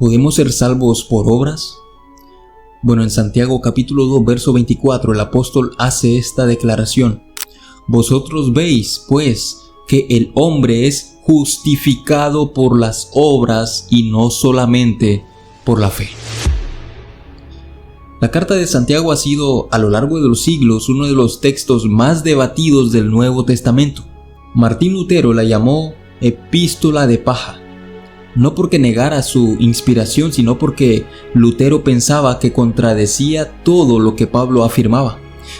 ¿Podemos ser salvos por obras? Bueno, en Santiago capítulo 2, verso 24, el apóstol hace esta declaración: Vosotros veis, pues, que el hombre es justificado por las obras y no solamente por la fe. La carta de Santiago ha sido a lo largo de los siglos uno de los textos más debatidos del Nuevo Testamento. Martín Lutero la llamó epístola de paja, no porque negara su inspiración, sino porque Lutero pensaba que contradecía todo lo que Pablo afirmaba.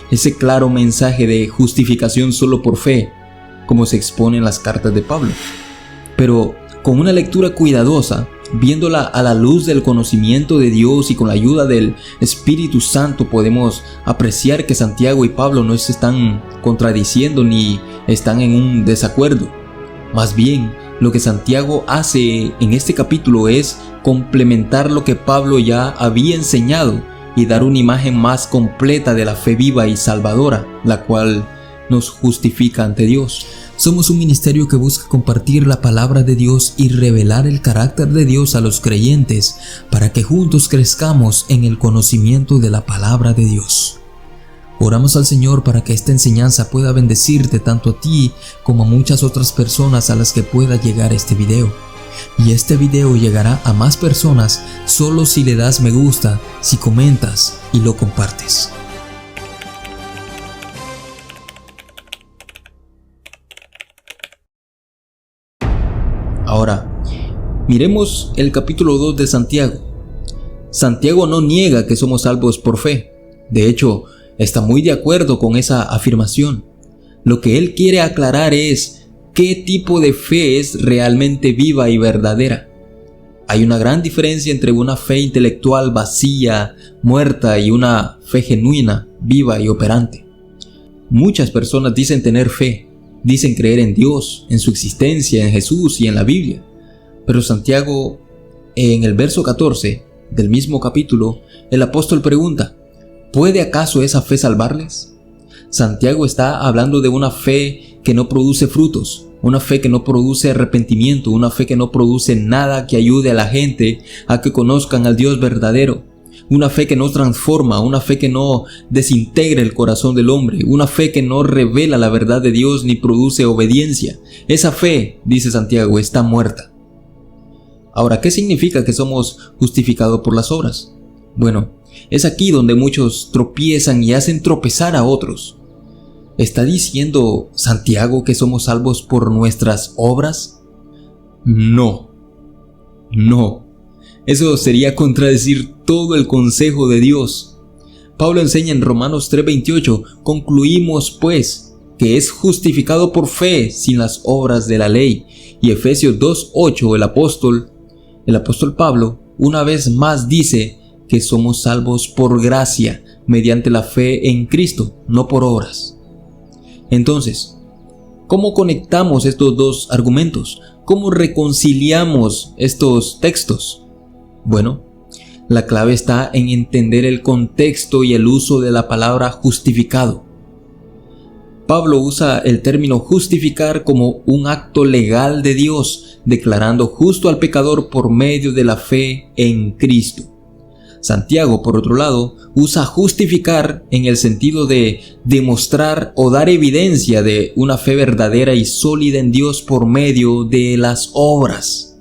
Ese claro mensaje de justificación solo por fe, como se expone en las cartas de Pablo. Pero con una lectura cuidadosa, viéndola a la luz del conocimiento de Dios y con la ayuda del Espíritu Santo, podemos apreciar que Santiago y Pablo no se están contradiciendo ni están en un desacuerdo. Más bien, lo que Santiago hace en este capítulo es complementar lo que Pablo ya había enseñado y dar una imagen más completa de la fe viva y salvadora, la cual nos justifica ante Dios. Somos un ministerio que busca compartir la palabra de Dios y revelar el carácter de Dios a los creyentes para que juntos crezcamos en el conocimiento de la palabra de Dios. Oramos al Señor para que esta enseñanza pueda bendecirte tanto a ti como a muchas otras personas a las que pueda llegar este video. Y este video llegará a más personas solo si le das me gusta, si comentas y lo compartes. Ahora, miremos el capítulo 2 de Santiago. Santiago no niega que somos salvos por fe. De hecho, está muy de acuerdo con esa afirmación. Lo que él quiere aclarar es qué tipo de fe es realmente viva y verdadera. Hay una gran diferencia entre una fe intelectual vacía, muerta, y una fe genuina, viva y operante. Muchas personas dicen tener fe, dicen creer en Dios, en su existencia, en Jesús y en la Biblia. Pero Santiago, en el verso 14 del mismo capítulo, el apóstol pregunta: ¿puede acaso esa fe salvarles? Santiago está hablando de una fe que no produce frutos, una fe que no produce arrepentimiento, una fe que no produce nada que ayude a la gente a que conozcan al Dios verdadero, una fe que no transforma, una fe que no desintegra el corazón del hombre, una fe que no revela la verdad de Dios ni produce obediencia. Esa fe, dice Santiago, está muerta. Ahora, ¿qué significa que somos justificados por las obras? Bueno, es aquí donde muchos tropiezan y hacen tropezar a otros. ¿Está diciendo Santiago que somos salvos por nuestras obras? No. Eso sería contradecir todo el consejo de Dios. Pablo enseña en Romanos 3:28, concluimos pues que es justificado por fe sin las obras de la ley. Y Efesios 2:8, el apóstol Pablo una vez más dice que somos salvos por gracia, mediante la fe en Cristo, no por obras. Entonces, ¿cómo conectamos estos dos argumentos? ¿Cómo reconciliamos estos textos? Bueno, la clave está en entender el contexto y el uso de la palabra justificado. Pablo usa el término justificar como un acto legal de Dios, declarando justo al pecador por medio de la fe en Cristo. Santiago, por otro lado, usa justificar en el sentido de demostrar o dar evidencia de una fe verdadera y sólida en Dios por medio de las obras.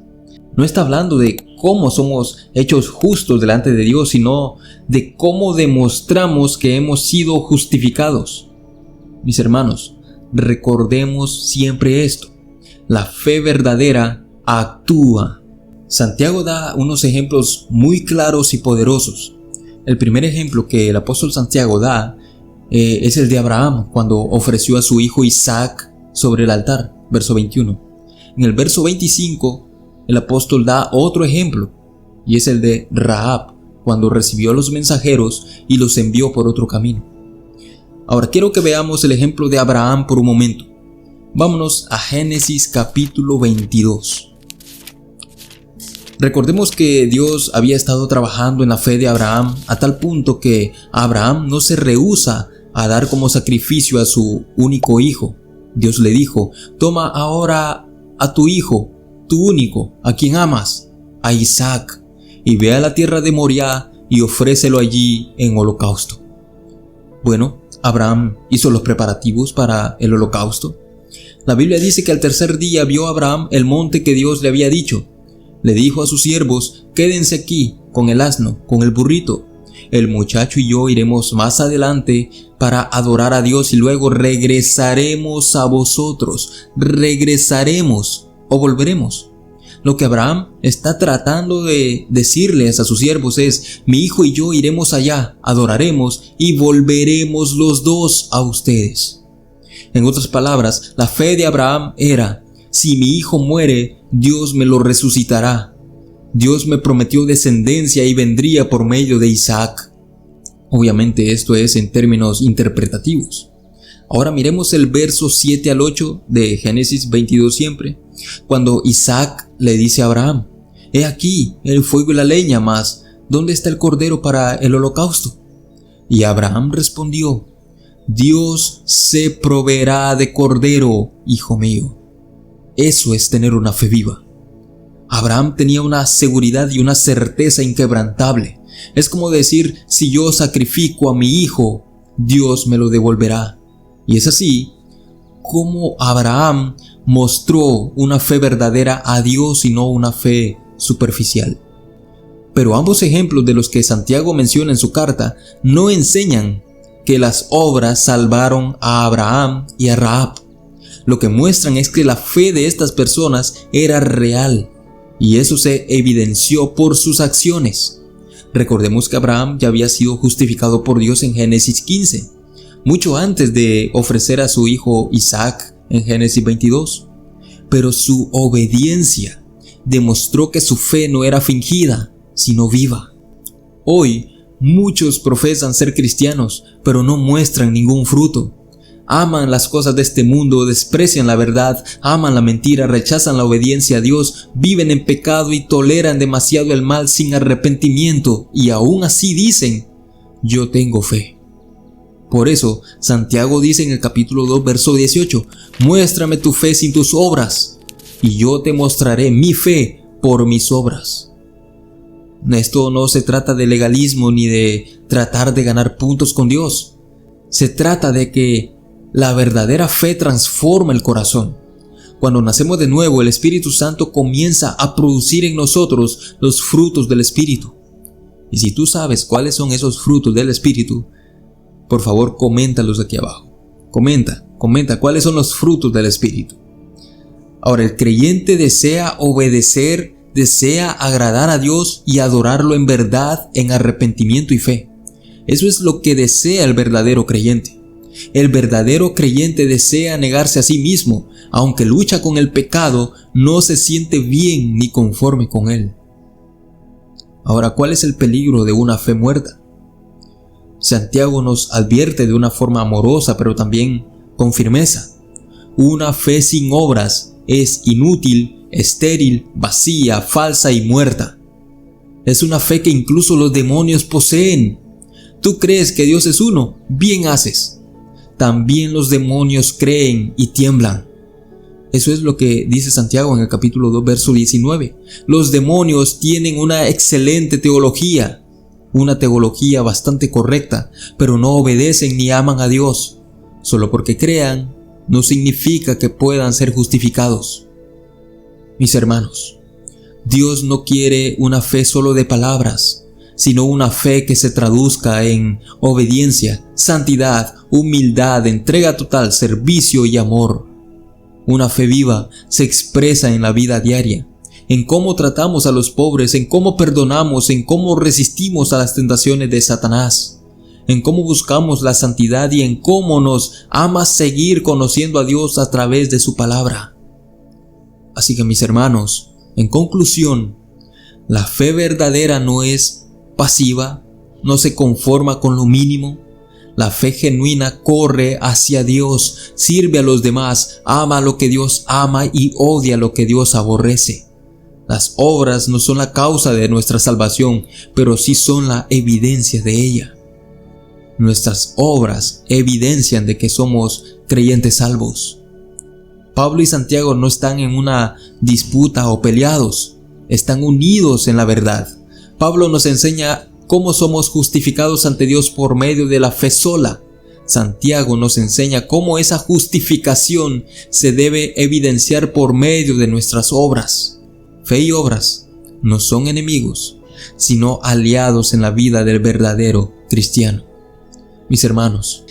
No está hablando de cómo somos hechos justos delante de Dios, sino de cómo demostramos que hemos sido justificados. Mis hermanos, recordemos siempre esto: la fe verdadera actúa. Santiago da unos ejemplos muy claros y poderosos. El primer ejemplo que el apóstol Santiago da es el de Abraham, cuando ofreció a su hijo Isaac sobre el altar, verso 21. En el verso 25, el apóstol da otro ejemplo, y es el de Rahab, cuando recibió a los mensajeros y los envió por otro camino. Ahora quiero que veamos el ejemplo de Abraham por un momento. Vámonos a Génesis capítulo 22. Recordemos que Dios había estado trabajando en la fe de Abraham a tal punto que Abraham no se rehúsa a dar como sacrificio a su único hijo. Dios le dijo: toma ahora a tu hijo, tu único, a quien amas, a Isaac, y ve a la tierra de Moriah y ofrécelo allí en holocausto. Bueno, Abraham hizo los preparativos para el holocausto. La Biblia dice que al tercer día vio Abraham el monte que Dios le había dicho. Le dijo a sus siervos: quédense aquí con el asno, con el burrito. El muchacho y yo iremos más adelante para adorar a Dios y luego regresaremos a vosotros. Regresaremos o volveremos. Lo que Abraham está tratando de decirles a sus siervos es: mi hijo y yo iremos allá, adoraremos y volveremos los dos a ustedes. En otras palabras, la fe de Abraham era: si mi hijo muere, Dios me lo resucitará. Dios me prometió descendencia y vendría por medio de Isaac. Obviamente esto es en términos interpretativos. Ahora miremos el verso 7 al 8 de Génesis 22 siempre, cuando Isaac le dice a Abraham: he aquí el fuego y la leña, mas ¿dónde está el cordero para el holocausto? Y Abraham respondió: Dios se proveerá de cordero, hijo mío. Eso es tener una fe viva. Abraham tenía una seguridad y una certeza inquebrantable. Es como decir: si yo sacrifico a mi hijo, Dios me lo devolverá. Y es así como Abraham mostró una fe verdadera a Dios y no una fe superficial. Pero ambos ejemplos de los que Santiago menciona en su carta no enseñan que las obras salvaron a Abraham y a Rahab. Lo que muestran es que la fe de estas personas era real, y eso se evidenció por sus acciones. Recordemos que Abraham ya había sido justificado por Dios en Génesis 15, mucho antes de ofrecer a su hijo Isaac en Génesis 22. Pero su obediencia demostró que su fe no era fingida, sino viva. Hoy, muchos profesan ser cristianos, pero no muestran ningún fruto. Aman las cosas de este mundo, desprecian la verdad, aman la mentira, rechazan la obediencia a Dios, viven en pecado y toleran demasiado el mal sin arrepentimiento, y aún así dicen: yo tengo fe. Por eso, Santiago dice en el capítulo 2, verso 18: muéstrame tu fe sin tus obras, y yo te mostraré mi fe por mis obras. Esto no se trata de legalismo ni de tratar de ganar puntos con Dios. Se trata de que la verdadera fe transforma el corazón. Cuando nacemos de nuevo, el Espíritu Santo comienza a producir en nosotros los frutos del Espíritu. Y si tú sabes cuáles son esos frutos del Espíritu, por favor, coméntalos aquí abajo. Comenta cuáles son los frutos del Espíritu. Ahora, el creyente desea obedecer, desea agradar a Dios y adorarlo en verdad, en arrepentimiento y fe. Eso es lo que desea el verdadero creyente. El verdadero creyente desea negarse a sí mismo. Aunque lucha con el pecado, no se siente bien ni conforme con él. Ahora, ¿cuál es el peligro de una fe muerta? Santiago nos advierte de una forma amorosa, pero también con firmeza. Una fe sin obras es inútil, estéril, vacía, falsa y muerta. Es una fe que incluso los demonios poseen. ¿Tú crees que Dios es uno? Bien haces. También los demonios creen y tiemblan. Eso es lo que dice Santiago en el capítulo 2, verso 19. Los demonios tienen una excelente teología, una teología bastante correcta, pero no obedecen ni aman a Dios. Solo porque crean, no significa que puedan ser justificados. Mis hermanos, Dios no quiere una fe solo de palabras, sino una fe que se traduzca en obediencia, santidad, humildad, entrega total, servicio y amor. Una fe viva se expresa en la vida diaria, en cómo tratamos a los pobres, en cómo perdonamos, en cómo resistimos a las tentaciones de Satanás, en cómo buscamos la santidad y en cómo nos ama seguir conociendo a Dios a través de su palabra. Así que, mis hermanos, en conclusión, la fe verdadera no es pasiva, no se conforma con lo mínimo. La fe genuina corre hacia Dios, sirve a los demás, ama lo que Dios ama y odia lo que Dios aborrece. Las obras no son la causa de nuestra salvación, pero sí son la evidencia de ella. Nuestras obras evidencian de que somos creyentes salvos. Pablo y Santiago no están en una disputa o peleados, están unidos en la verdad. Pablo nos enseña cómo somos justificados ante Dios por medio de la fe sola. Santiago nos enseña cómo esa justificación se debe evidenciar por medio de nuestras obras. Fe y obras no son enemigos, sino aliados en la vida del verdadero cristiano. Mis hermanos,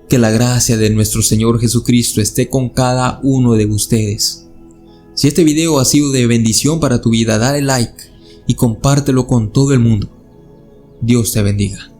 que la gracia de nuestro Señor Jesucristo esté con cada uno de ustedes. Si este video ha sido de bendición para tu vida, dale like y compártelo con todo el mundo. Dios te bendiga.